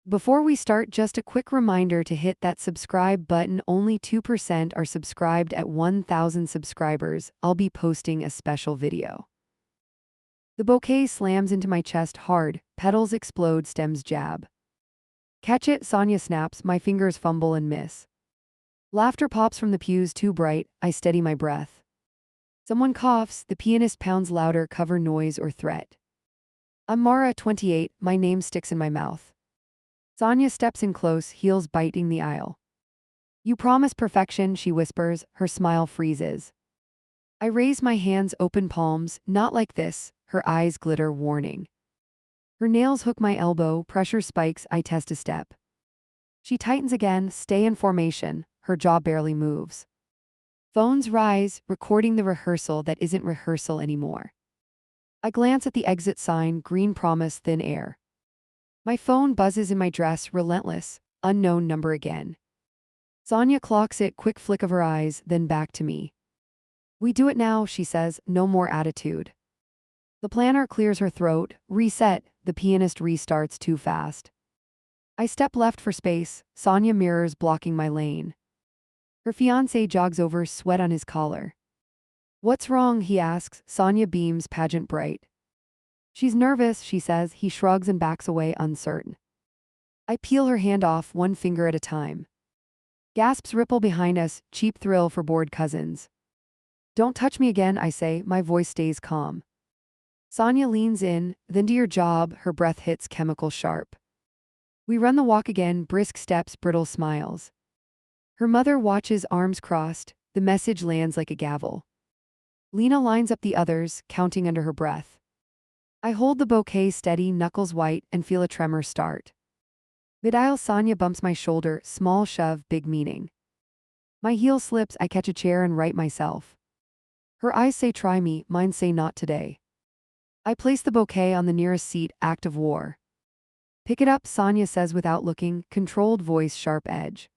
Before we start, just a quick reminder to hit that subscribe button. Only 2% are subscribed at 1,000 subscribers. I'll be posting a special video. The bouquet slams into my chest hard, petals explode, stems jab. Catch it, Sonia snaps, my fingers fumble and miss. Laughter pops from the pews too bright, I steady my breath. Someone coughs, the pianist pounds louder, cover noise or threat. I'm Mara, 28, my name sticks in my mouth. Sonia steps in close, heels biting the aisle. You promise perfection, she whispers, her smile freezes. I raise my hands, open palms, not like this, her eyes glitter, warning. Her nails hook my elbow, pressure spikes, I test a step. She tightens again, stay in formation, her jaw barely moves. Phones rise, recording the rehearsal that isn't rehearsal anymore. I glance at the exit sign, green promise, thin air. My phone buzzes in my dress, relentless, unknown number again. Sonia clocks it, quick flick of her eyes, then back to me. We do it now, she says, no more attitude. The planner clears her throat, reset, the pianist restarts too fast. I step left for space, Sonia mirrors blocking my lane. Her fiancé jogs over, sweat on his collar. What's wrong, he asks, Sonia beams, pageant bright. She's nervous, she says, he shrugs and backs away, uncertain. I peel her hand off, one finger at a time. Gasps ripple behind us, cheap thrill for bored cousins. Don't touch me again, I say, my voice stays calm. Sonia leans in, then to your job, her breath hits chemical sharp. We run the walk again, brisk steps, brittle smiles. Her mother watches, arms crossed, the message lands like a gavel. Lena lines up the others, counting under her breath. I hold the bouquet steady, knuckles white, and feel a tremor start. Mid-aisle, Sonia bumps my shoulder, small shove, big meaning. My heel slips, I catch a chair and right myself. Her eyes say try me, mine say not today. I place the bouquet on the nearest seat, act of war. Pick it up, Sonia says without looking, controlled voice, sharp edge.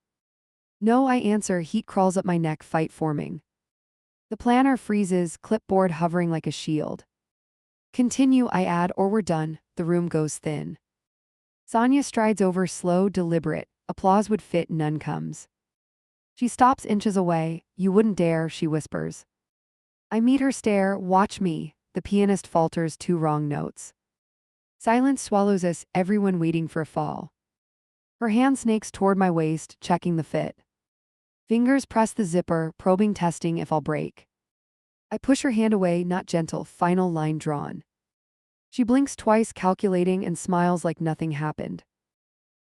No, I answer, heat crawls up my neck, fight forming. The planner freezes, clipboard hovering like a shield. Continue, I add, or we're done, the room goes thin. Sonia strides over, slow, deliberate, applause would fit, none comes. She stops inches away, you wouldn't dare, she whispers. I meet her stare, watch me, the pianist falters two wrong notes. Silence swallows us, everyone waiting for a fall. Her hand snakes toward my waist, checking the fit. Fingers press the zipper, probing, testing if I'll break. I push her hand away, not gentle, final line drawn. She blinks twice, calculating, and smiles like nothing happened.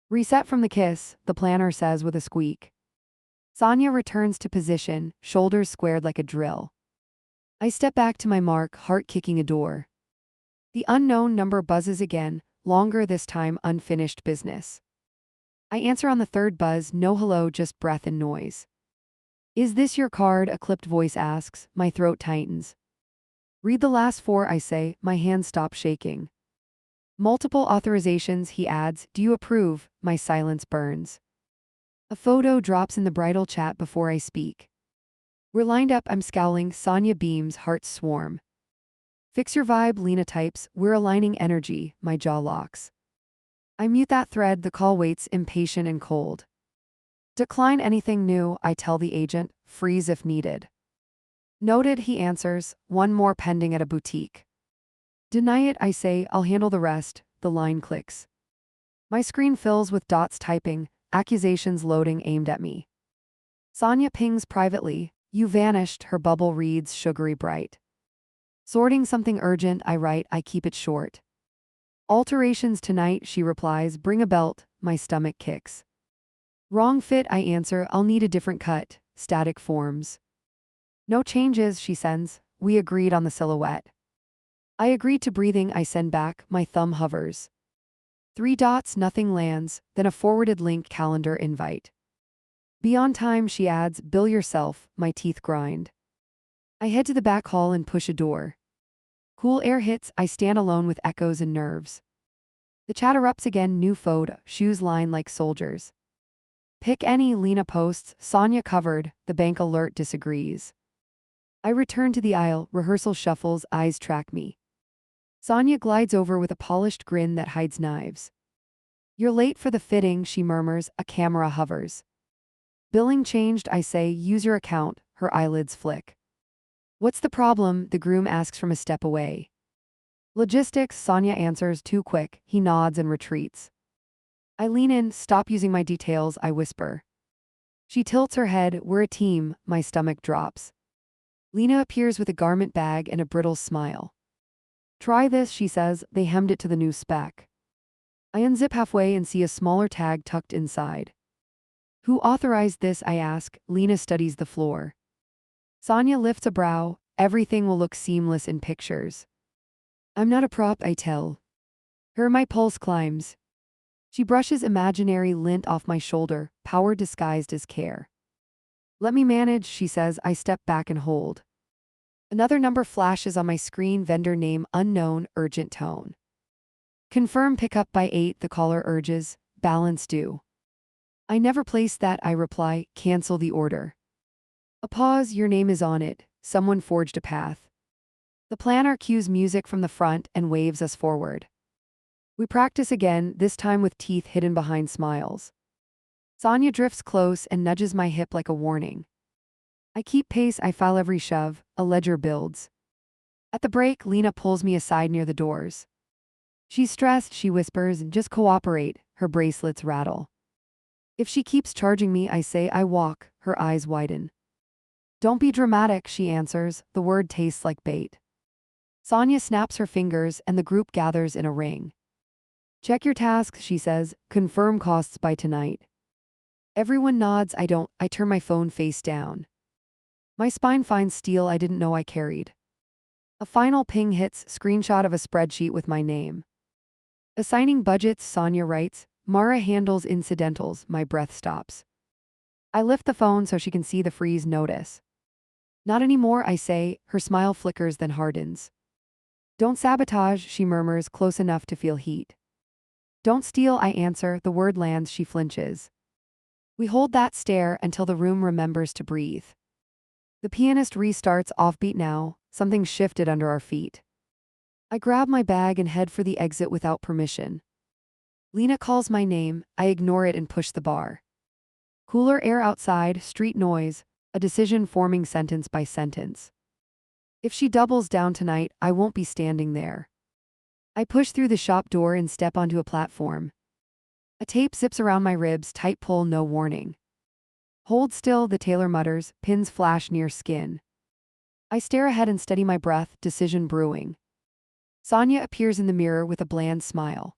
Reset from the kiss, the planner says with a squeak. Sonia returns to position, shoulders squared like a drill. I step back to my mark, heart kicking a door. The unknown number buzzes again, longer this time, unfinished business. I answer on the third buzz, no hello, just breath and noise. Is this your card? A clipped voice asks, my throat tightens. Read the last four, I say, my hands stop shaking. Multiple authorizations, he adds, do you approve? My silence burns. A photo drops in the bridal chat before I speak. We're lined up, I'm scowling, Sonia beams, hearts swarm. Fix your vibe, Lena types, we're aligning energy, my jaw locks. I mute that thread, the call waits, impatient and cold. Decline anything new, I tell the agent, freeze if needed. Noted, he answers, one more pending at a boutique. Deny it, I say, I'll handle the rest, the line clicks. My screen fills with dots typing, accusations loading aimed at me. Sonia pings privately, you vanished, her bubble reads sugary bright. Sorting something urgent, I write, I keep it short. Alterations tonight, she replies, bring a belt, my stomach kicks. Wrong fit, I answer, I'll need a different cut, static forms. No changes, she sends, we agreed on the silhouette. I agreed to breathing, I send back, my thumb hovers. 3 dots, nothing lands, then a forwarded link, calendar invite. Be on time, she adds, bill yourself, my teeth grind. I head to the back hall and push a door. Cool air hits, I stand alone with echoes and nerves. The chat erupts again, new photo, shoes line like soldiers. Pick any, Lena posts, Sonia covered, the bank alert disagrees. I return to the aisle, rehearsal shuffles, eyes track me. Sonia glides over with a polished grin that hides knives. You're late for the fitting, she murmurs, a camera hovers. Billing changed, I say, use your account, her eyelids flick. What's the problem? The groom asks from a step away. Logistics, Sonia answers, too quick. He nods and retreats. I lean in, stop using my details, I whisper. She tilts her head, we're a team, my stomach drops. Lena appears with a garment bag and a brittle smile. Try this, she says, they hemmed it to the new spec. I unzip halfway and see a smaller tag tucked inside. Who authorized this, I ask. Lena studies the floor. Sonia lifts a brow, everything will look seamless in pictures. I'm not a prop, I tell her. My pulse climbs. She brushes imaginary lint off my shoulder, power disguised as care. Let me manage, she says. I step back and hold. Another number flashes on my screen, vendor name unknown, urgent tone. Confirm pickup by 8, the caller urges, balance due. I never placed that, I reply, cancel the order. A pause, your name is on it, someone forged a path. The planner cues music from the front and waves us forward. We practice again, this time with teeth hidden behind smiles. Sonia drifts close and nudges my hip like a warning. I keep pace, I file every shove, a ledger builds. At the break, Lena pulls me aside near the doors. She's stressed, she whispers, just cooperate, her bracelets rattle. If she keeps charging me, I say, I walk, her eyes widen. Don't be dramatic, she answers, the word tastes like bait. Sonia snaps her fingers and the group gathers in a ring. Check your tasks, she says, confirm costs by tonight. Everyone nods, I don't, I turn my phone face down. My spine finds steel I didn't know I carried. A final ping hits, screenshot of a spreadsheet with my name. Assigning budgets, Sonia writes, Mara handles incidentals, my breath stops. I lift the phone so she can see the freeze notice. Not anymore, I say, her smile flickers then hardens. Don't sabotage, she murmurs, close enough to feel heat. Don't steal, I answer, the word lands, she flinches. We hold that stare until the room remembers to breathe. The pianist restarts, offbeat now, something shifted under our feet. I grab my bag and head for the exit without permission. Lena calls my name, I ignore it and push the bar. Cooler air outside, street noise, a decision forming sentence by sentence. If she doubles down tonight, I won't be standing there. I push through the shop door and step onto a platform. A tape zips around my ribs, tight pull, no warning. Hold still, the tailor mutters, pins flash near skin. I stare ahead and steady my breath, decision brewing. Sonia appears in the mirror with a bland smile.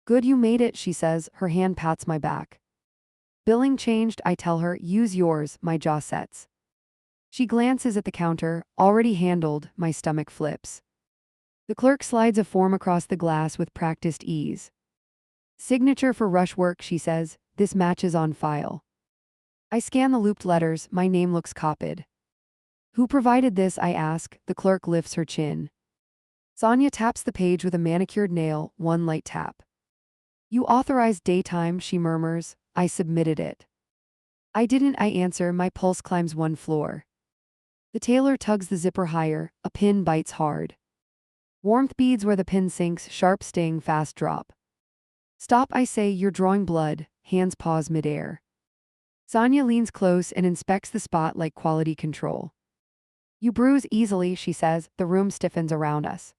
Good, you made it, she says, her hand pats my back. Billing changed, I tell her, use yours, my jaw sets. She glances at the counter, already handled, my stomach flips. The clerk slides a form across the glass with practiced ease. Signature for rush work, she says, this match is on file. I scan the looped letters, my name looks copied. Who provided this, I ask, the clerk lifts her chin. Sonia taps the page with a manicured nail, one light tap. You authorized daytime, she murmurs, I submitted it. I didn't, I answer, my pulse climbs one floor. The tailor tugs the zipper higher, a pin bites hard. Warmth beads where the pin sinks, sharp sting, fast drop. Stop, I say, you're drawing blood, hands pause midair. Sonia leans close and inspects the spot like quality control. You bruise easily, she says, the room stiffens around us.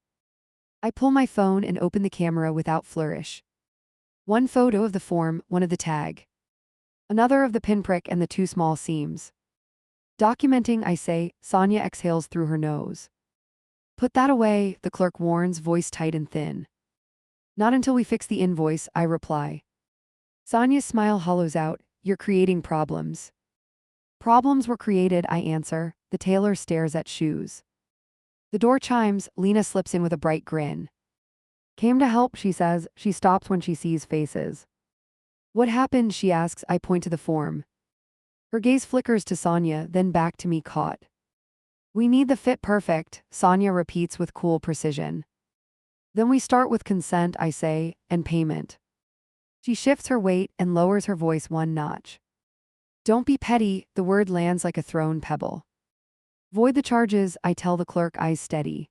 I pull my phone and open the camera without flourish. One photo of the form, one of the tag. Another of the pinprick and the two small seams. Documenting, I say, Sonia exhales through her nose. Put that away, the clerk warns, voice tight and thin. Not until we fix the invoice, I reply. Sonia's smile hollows out, you're creating problems. Problems were created, I answer, the tailor stares at shoes. The door chimes, Lena slips in with a bright grin. Came to help, she says, she stops when she sees faces. What happened, she asks, I point to the form. Her gaze flickers to Sonia, then back to me caught. We need the fit perfect, Sonia repeats with cool precision. Then we start with consent, I say, and payment. She shifts her weight and lowers her voice one notch. Don't be petty, the word lands like a thrown pebble. Void the charges, I tell the clerk, eyes steady.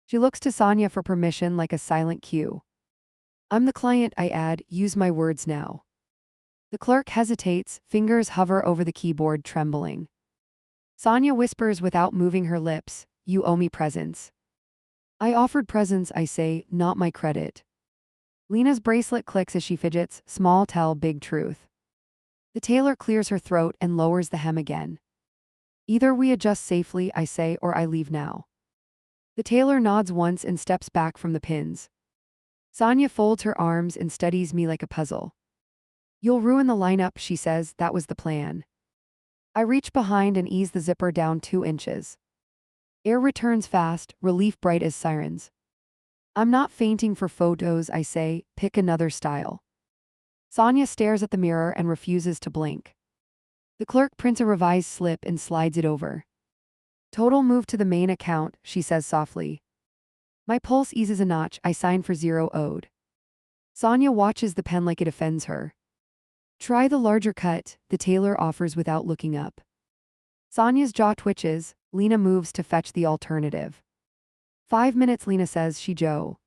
She looks to Sonia for permission like a silent cue. I'm the client, I add, use my words now. The clerk hesitates, fingers hover over the keyboard, trembling. Sonia whispers without moving her lips, you owe me presents. I offered presents, I say, not my credit. Lena's bracelet clicks as she fidgets, small tell, big truth. The tailor clears her throat and lowers the hem again. Either we adjust safely, I say, or I leave now. The tailor nods once and steps back from the pins. Sonia folds her arms and studies me like a puzzle. You'll ruin the lineup, she says, that was the plan. I reach behind and ease the zipper down 2 inches. Air returns fast, relief bright as sirens. I'm not fainting for photos, I say, pick another style. Sonia stares at the mirror and refuses to blink. The clerk prints a revised slip and slides it over. Total move to the main account, she says softly. My pulse eases a notch, I sign for 0 owed. Sonia watches the pen like it offends her. Try the larger cut, the tailor offers without looking up. Sonia's jaw twitches, Lena moves to fetch the alternative. 5 minutes, Lena says she Joe.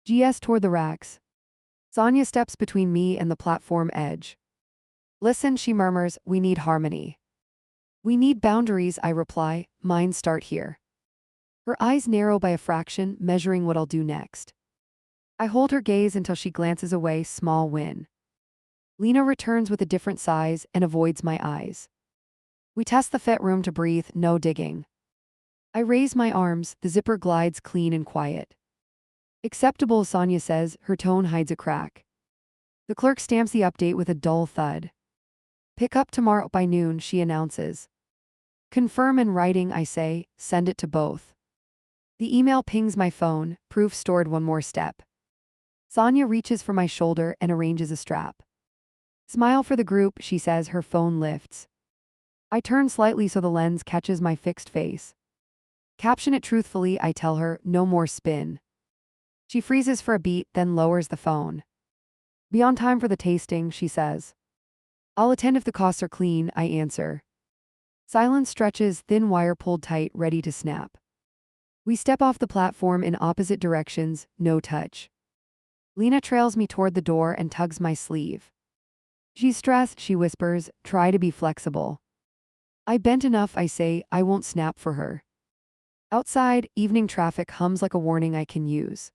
GS toward the racks. Sonia steps between me and the platform edge. Listen, she murmurs, we need harmony. We need boundaries, I reply, mine start here. Her eyes narrow by a fraction, measuring what I'll do next. I hold her gaze until she glances away, small win. Lena returns with a different size and avoids my eyes. We test the fit, room to breathe, no digging. I raise my arms, the zipper glides clean and quiet. Acceptable, Sonia says, her tone hides a crack. The clerk stamps the update with a dull thud. Pick up tomorrow by noon, she announces. Confirm in writing, I say, send it to both. The email pings my phone, proof stored, one more step. Sonia reaches for my shoulder and arranges a strap. Smile for the group, she says, her phone lifts. I turn slightly so the lens catches my fixed face. Caption it truthfully, I tell her, no more spin. She freezes for a beat, then lowers the phone. Be on time for the tasting, she says. I'll attend if the costs are clean, I answer. Silence stretches, thin wire pulled tight, ready to snap. We step off the platform in opposite directions, no touch. Lena trails me toward the door and tugs my sleeve. She's stressed, she whispers, try to be flexible. I bent enough, I say, I won't snap for her. Outside, evening traffic hums like a warning I can use.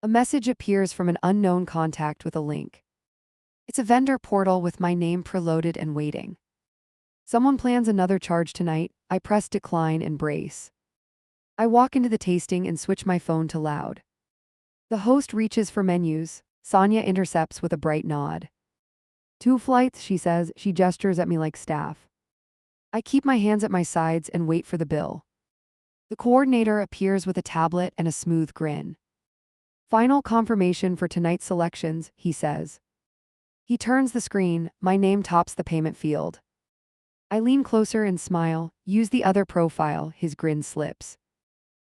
A message appears from an unknown contact with a link. It's a vendor portal with my name preloaded and waiting. Someone plans another charge tonight, I press decline and brace. I walk into the tasting and switch my phone to loud. The host reaches for menus, Sonia intercepts with a bright nod. 2 flights, she says, she gestures at me like staff. I keep my hands at my sides and wait for the bill. The coordinator appears with a tablet and a smooth grin. Final confirmation for tonight's selections, he says. He turns the screen, my name tops the payment field. I lean closer and smile, use the other profile, his grin slips.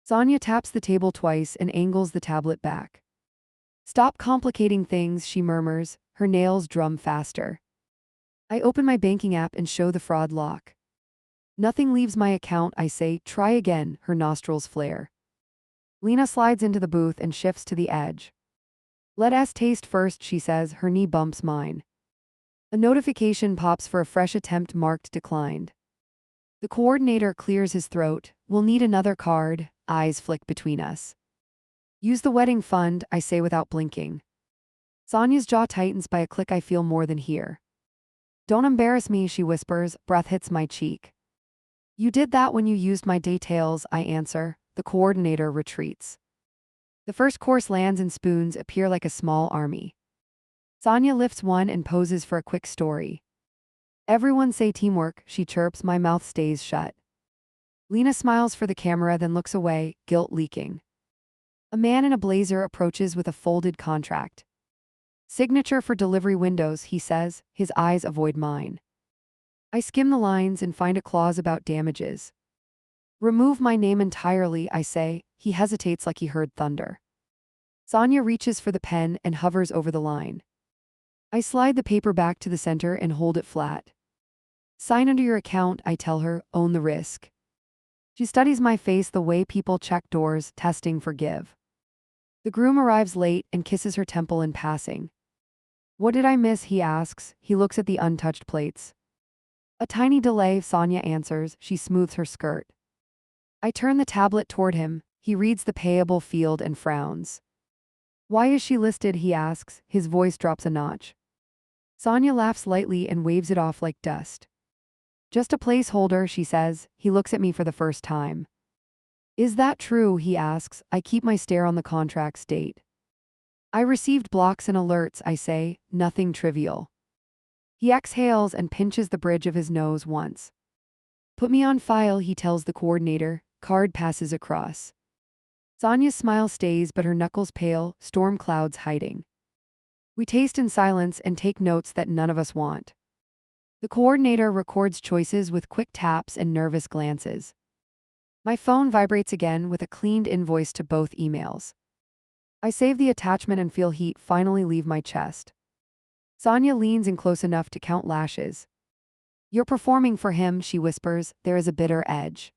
Sonia taps the table twice and angles the tablet back. Stop complicating things, she murmurs, her nails drum faster. I open my banking app and show the fraud lock. Nothing leaves my account, I say, try again, her nostrils flare. Lena slides into the booth and shifts to the edge. Let us taste first, she says, her knee bumps mine. A notification pops for a fresh attempt marked declined. The coordinator clears his throat, we'll need another card, eyes flick between us. Use the wedding fund, I say without blinking. Sonia's jaw tightens by a click I feel more than hear. Don't embarrass me, she whispers, breath hits my cheek. You did that when you used my details, I answer. The coordinator retreats. The first course lands and spoons appear like a small army. Sonia lifts one and poses for a quick story. Everyone say teamwork, she chirps, my mouth stays shut. Lena smiles for the camera then looks away, guilt leaking. A man in a blazer approaches with a folded contract. Signature for delivery windows, he says, his eyes avoid mine. I skim the lines and find a clause about damages. Remove my name entirely, I say. He hesitates like he heard thunder. Sonia reaches for the pen and hovers over the line. I slide the paper back to the center and hold it flat. Sign under your account, I tell her, own the risk. She studies my face the way people check doors, testing for give. The groom arrives late and kisses her temple in passing. What did I miss? He asks. He looks at the untouched plates. A tiny delay, Sonia answers. She smooths her skirt. I turn the tablet toward him. He reads the payable field and frowns. Why is she listed? He asks. His voice drops a notch. Sonia laughs lightly and waves it off like dust. Just a placeholder, she says. He looks at me for the first time. Is that true? He asks. I keep my stare on the contract's date. I received blocks and alerts, I say, nothing trivial. He exhales and pinches the bridge of his nose once. Put me on file, he tells the coordinator. Card passes across. Sonia's smile stays, but her knuckles pale, storm clouds hiding. We taste in silence and take notes that none of us want. The coordinator records choices with quick taps and nervous glances. My phone vibrates again with a cleaned invoice to both emails. I save the attachment and feel heat finally leave my chest. Sonia leans in close enough to count lashes. You're performing for him, she whispers. There is a bitter edge.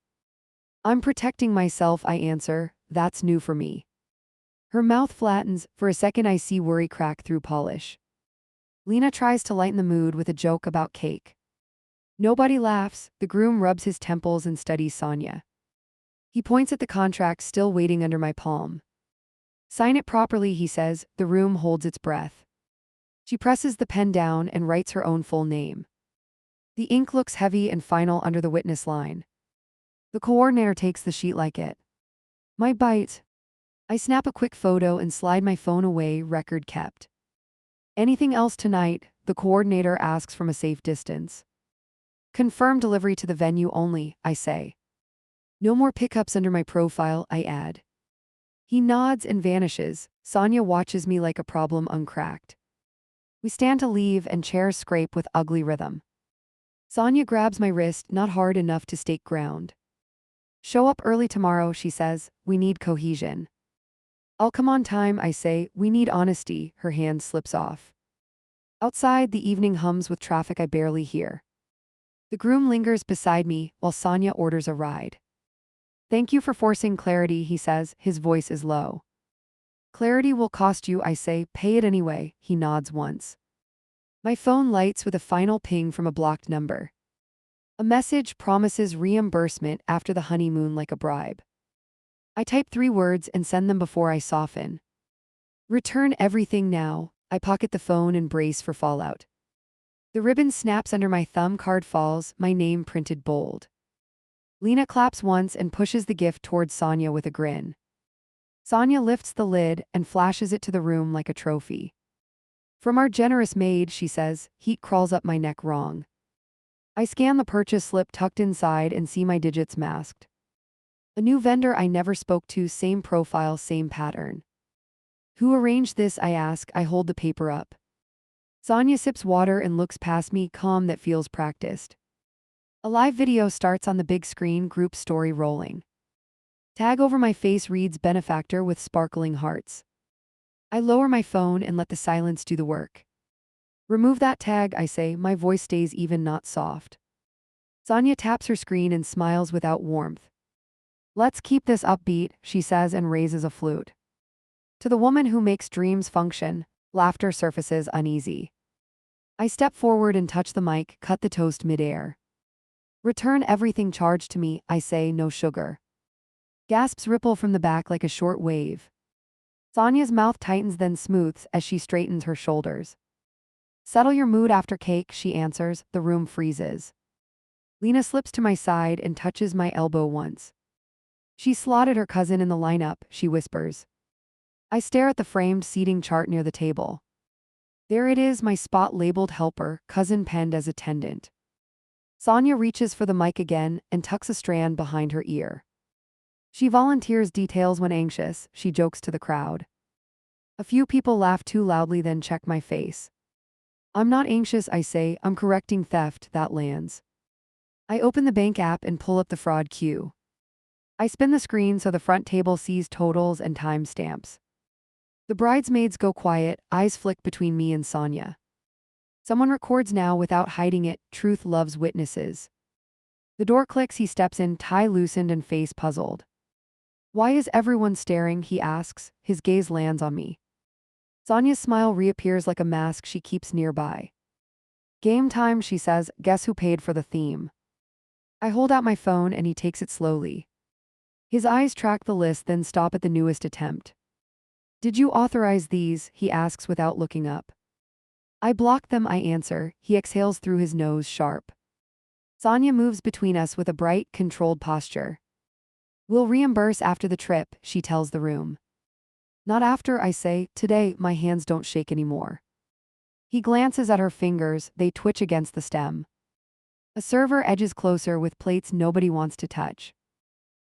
I'm protecting myself, I answer. That's new for me. Her mouth flattens. For a second I see worry crack through polish. Lena tries to lighten the mood with a joke about cake. Nobody laughs. The groom rubs his temples and studies Sonia. He points at the contract still waiting under my palm. Sign it properly, he says. The room holds its breath. She presses the pen down and writes her own full name. The ink looks heavy and final under the witness line. The coordinator takes the sheet like it. My bite. I snap a quick photo and slide my phone away, record kept. Anything else tonight? The coordinator asks from a safe distance. Confirm delivery to the venue only, I say. No more pickups under my profile, I add. He nods and vanishes. Sonia watches me like a problem uncracked. We stand to leave and chairs scrape with ugly rhythm. Sonia grabs my wrist, not hard enough to stake ground. Show up early tomorrow, she says. We need cohesion. I'll come on time, I say. We need honesty. Her hand slips off. Outside, the evening hums with traffic I barely hear. The groom lingers beside me while Sonia orders a ride. Thank you for forcing clarity, he says. His voice is low. Clarity will cost you, I say. Pay it anyway. He nods once. My phone lights with a final ping from a blocked number. A message promises reimbursement after the honeymoon like a bribe. I type 3 words and send them before I soften. Return everything now. I pocket the phone and brace for fallout. The ribbon snaps under my thumb, card falls, my name printed bold. Lena claps once and pushes the gift towards Sonia with a grin. Sonia lifts the lid and flashes it to the room like a trophy. From our generous maid, she says. Heat crawls up my neck wrong. I scan the purchase slip tucked inside and see my digits masked. A new vendor I never spoke to, same profile, same pattern. Who arranged this? I ask. I hold the paper up. Sonia sips water and looks past me, calm that feels practiced. A live video starts on the big screen, group story rolling. Tag over my face reads benefactor with sparkling hearts. I lower my phone and let the silence do the work. Remove that tag, I say. My voice stays even, not soft. Sonia taps her screen and smiles without warmth. Let's keep this upbeat, she says and raises a flute. To the woman who makes dreams function, laughter surfaces uneasy. I step forward and touch the mic, cut the toast midair. Return everything charged to me, I say, no sugar. Gasps ripple from the back like a short wave. Sonia's mouth tightens then smooths as she straightens her shoulders. Settle your mood after cake, she answers. The room freezes. Lena slips to my side and touches my elbow once. She slotted her cousin in the lineup, she whispers. I stare at the framed seating chart near the table. There it is, my spot labeled helper, cousin penned as attendant. Sonia reaches for the mic again and tucks a strand behind her ear. She volunteers details when anxious, she jokes to the crowd. A few people laugh too loudly then check my face. I'm not anxious, I say. I'm correcting theft. That lands. I open the bank app and pull up the fraud queue. I spin the screen so the front table sees totals and timestamps. The bridesmaids go quiet, eyes flick between me and Sonia. Someone records now without hiding it. Truth loves witnesses. The door clicks, he steps in, tie loosened and face puzzled. Why is everyone staring? He asks. His gaze lands on me. Sonya's smile reappears like a mask she keeps nearby. Game time, she says. Guess who paid for the theme? I hold out my phone and he takes it slowly. His eyes track the list, then stop at the newest attempt. Did you authorize these? He asks without looking up. I block them, I answer. He exhales through his nose sharp. Sonya moves between us with a bright, controlled posture. We'll reimburse after the trip, she tells the room. Not after, I say. Today, my hands don't shake anymore. He glances at her fingers, they twitch against the stem. A server edges closer with plates nobody wants to touch.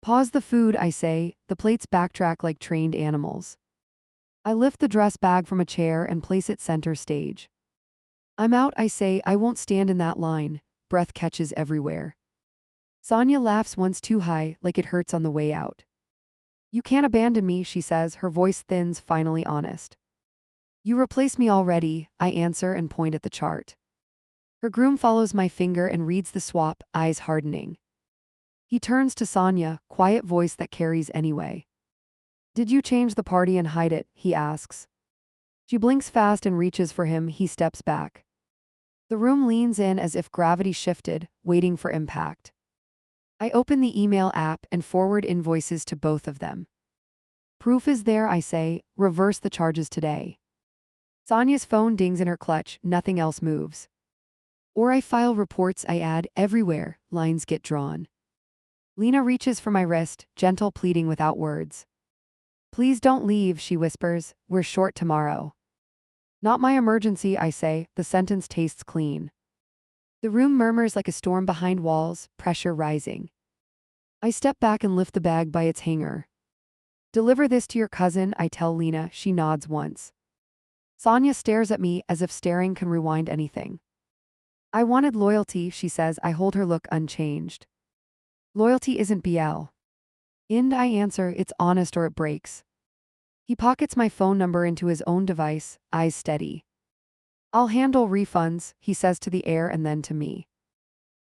Pause the food, I say. The plates backtrack like trained animals. I lift the dress bag from a chair and place it center stage. I'm out, I say. I won't stand in that line. Breath catches everywhere. Sonya laughs once too high, like it hurts on the way out. You can't abandon me, she says, her voice thins, finally honest. You replaced me already, I answer and point at the chart. Her groom follows my finger and reads the swap, eyes hardening. He turns to Sonya, quiet voice that carries anyway. Did you change the party and hide it? He asks. She blinks fast and reaches for him. He steps back. The room leans in as if gravity shifted, waiting for impact. I open the email app and forward invoices to both of them. Proof is there, I say. Reverse the charges today. Sonya's phone dings in her clutch, nothing else moves. Or I file reports, I add. Everywhere, lines get drawn. Lena reaches for my wrist, gentle pleading without words. Please don't leave, she whispers. We're short tomorrow. Not my emergency, I say. The sentence tastes clean. The room murmurs like a storm behind walls, pressure rising. I step back and lift the bag by its hanger. Deliver this to your cousin, I tell Lena. She nods once. Sonya stares at me as if staring can rewind anything. I wanted loyalty, she says. I hold her look unchanged. Loyalty isn't BL. I answer, it's honest or it breaks. He pockets my phone number into his own device, eyes steady. I'll handle refunds, he says to the air and then to me.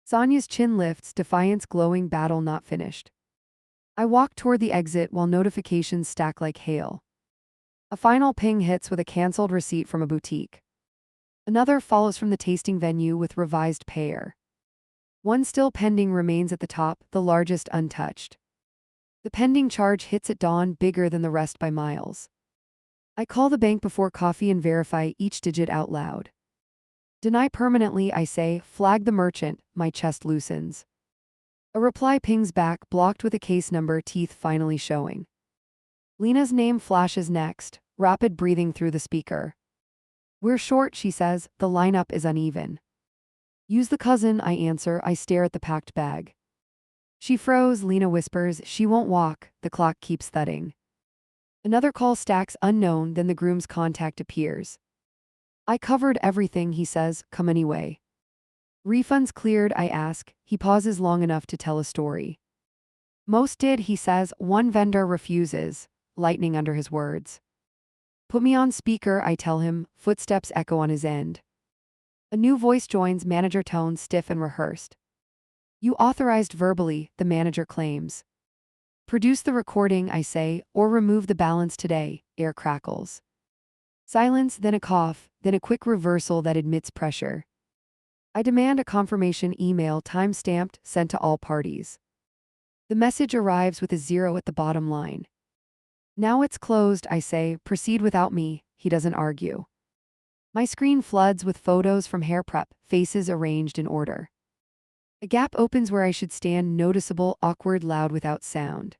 Sonya's chin lifts, defiance glowing, battle not finished. I walk toward the exit while notifications stack like hail. A final ping hits with a canceled receipt from a boutique. Another follows from the tasting venue with revised payer. One still pending remains at the top, the largest untouched. The pending charge hits at dawn, bigger than the rest by miles. I call the bank before coffee and verify each digit out loud. Deny permanently, I say. Flag the merchant. My chest loosens. A reply pings back, blocked with a case number, teeth finally showing. Lena's name flashes next, rapid breathing through the speaker. We're short, she says. The lineup is uneven. Use the cousin, I answer. I stare at the packed bag. She froze, Lena whispers. She won't walk. The clock keeps thudding. Another call stacks, unknown, then the groom's contact appears. I covered everything, he says. Come anyway. Refunds cleared, I ask. He pauses long enough to tell a story. Most did, he says. One vendor refuses. Lightning under his words. Put me on speaker, I tell him. Footsteps echo on his end. A new voice joins, manager tone stiff and rehearsed. You authorized verbally, the manager claims. Produce the recording, I say, or remove the balance today. Air crackles. Silence, then a cough, then a quick reversal that admits pressure. I demand a confirmation email, time-stamped, sent to all parties. The message arrives with a 0 at the bottom line. Now it's closed, I say. Proceed without me. He doesn't argue. My screen floods with photos from hair prep, faces arranged in order. A gap opens where I should stand, noticeable, awkward, loud, without sound.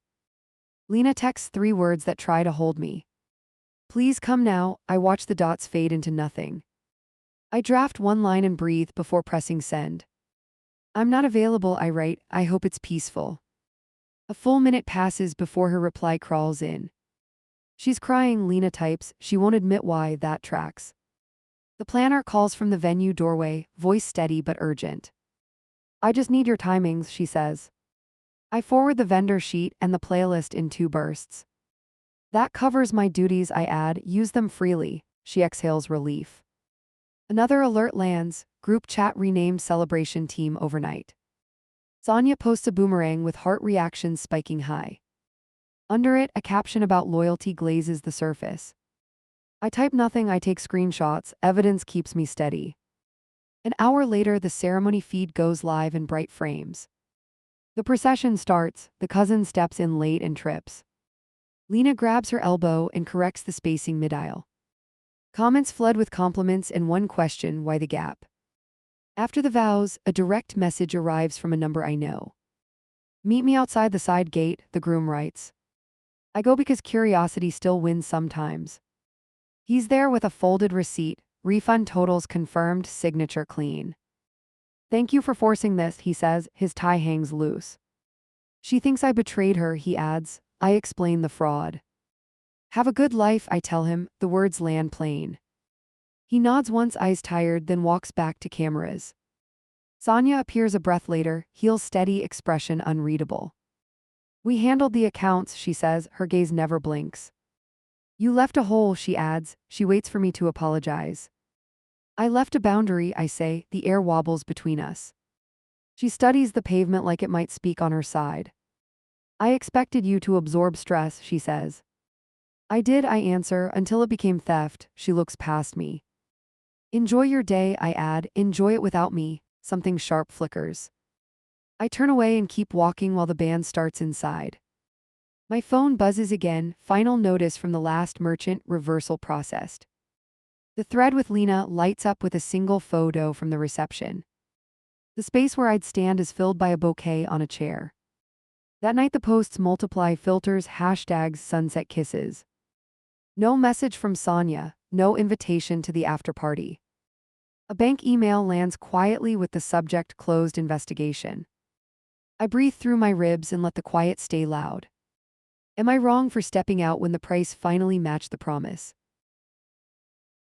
Lena texts 3 words that try to hold me. Please come now. I watch the dots fade into nothing. I draft one line and breathe before pressing send. I'm not available, I write. I hope it's peaceful. A full minute passes before her reply crawls in. She's crying, Lena types. She won't admit why. That tracks. The planner calls from the venue doorway, voice steady but urgent. I just need your timings, she says. I forward the vendor sheet and the playlist in 2 bursts. That covers my duties, I add. Use them freely. She exhales relief. Another alert lands. Group chat renamed celebration team overnight. Sonya posts a boomerang with heart reactions spiking high. Under it, a caption about loyalty glazes the surface. I type nothing, I take screenshots, evidence keeps me steady. An hour later, the ceremony feed goes live in bright frames. The procession starts, the cousin steps in late and trips. Lena grabs her elbow and corrects the spacing mid-aisle. Comments flood with compliments and one question, why the gap? After the vows, a direct message arrives from a number I know. Meet me outside the side gate, the groom writes. I go because curiosity still wins sometimes. He's there with a folded receipt, refund totals confirmed, signature clean. Thank you for forcing this, he says, his tie hangs loose. She thinks I betrayed her, he adds. I explain the fraud. Have a good life, I tell him, the words land plain. He nods once, eyes tired, then walks back to cameras. Sonia appears a breath later, heels steady, expression unreadable. We handled the accounts, she says, her gaze never blinks. You left a hole, she adds. She waits for me to apologize. I left a boundary, I say, the air wobbles between us. She studies the pavement like it might speak on her side. I expected you to absorb stress, she says. I did, I answer, until it became theft. She looks past me. Enjoy your day, I add, enjoy it without me. Something sharp flickers. I turn away and keep walking while the band starts inside. My phone buzzes again, final notice from the last merchant, reversal processed. The thread with Lena lights up with a single photo from the reception. The space where I'd stand is filled by a bouquet on a chair. That night the posts multiply, filters, hashtags, sunset kisses. No message from Sonia, no invitation to the after party. A bank email lands quietly with the subject closed investigation. I breathe through my ribs and let the quiet stay loud. Am I wrong for stepping out when the price finally matched the promise?